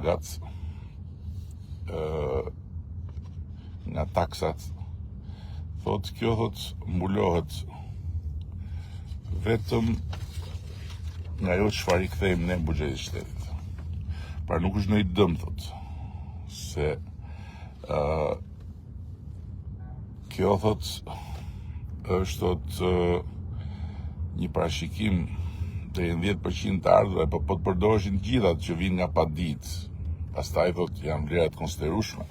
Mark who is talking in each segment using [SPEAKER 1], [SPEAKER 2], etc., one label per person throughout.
[SPEAKER 1] pagat nga taksat, kjo mbulohet vetëm nga ajo çfarë i kthejmë ne buxhetit shtetit. Pra nuk është ndonjë dëm, se kjo është një parashikim deri në 10% të ardhurave, po të përdoreshin gjithat që vinë nga paditë, pastaj janë vlera të konsiderueshme.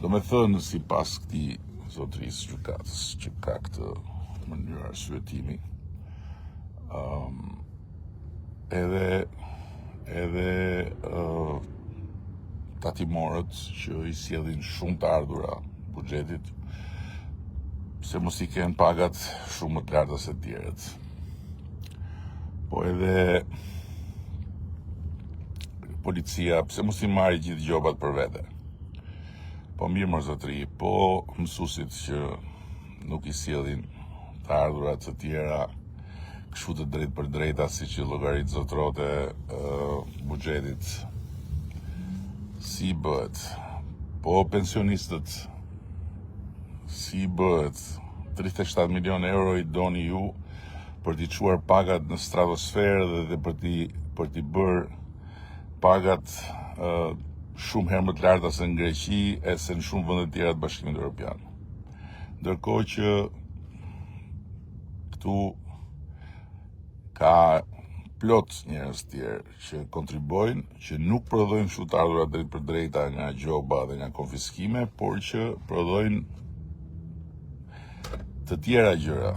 [SPEAKER 1] Domethënë, sipas këtij zotërisë gjykatës që ka këtë mënyrë arsyetimi, edhe tatimorët që i sjellin shumë të ardhura buxhetit, pse mos i kenë pagat shumë më të larta se të tjerët. Po edhe policia, pse mos i marrë gjithë gjobat për vete? Po mirë më zotëri, po mësuesit që nuk i sjellin të ardhurat të tjera kështu të drejt për drejta, si që llogarit zotrote buxhetit, si bëhet? Po pensionistët, si bëhet? 37 milion euro i doni ju për t'i çuar pagat në stratosferë dhe për t'i bërë pagat shumë herë më të larta se në Greqi e se në shumë vende të tjera të Bashkimit Evropian. Ndërkohë që këtu ka plot njerëz tjerë që kontribojnë, që nuk prodhojnë kështu të ardhurat drejt për drejta nga gjoba dhe nga konfiskime, por që prodhojnë të tjera gjëra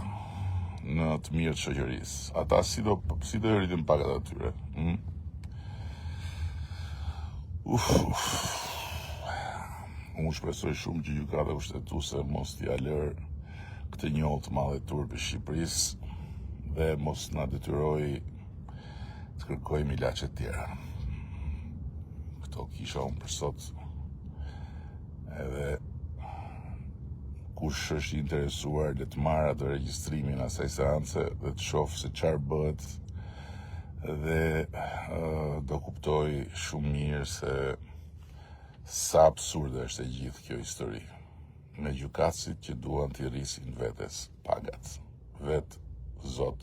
[SPEAKER 1] në të mirë të shoqërisë. Ata si do i rritin pagat atyre? Unë shpresoj shumë që gjykata kushtetuese mos t'i lër këtë njollë të madhe turp i Shqipërisë dhe mos na detyroj të kërkojmë ilaçe të tjera. Këto kisha unë për sot. Edhe kush është i interesuar le të marrë atë regjistrimin asaj seance dhe të shohë se çfarë bëhet, dhe do kuptoj shumë mirë se sa absurde është e gjithë kjo histori, me gjykatësit që duan t'i rrisin vetes pagat. Vetë Zot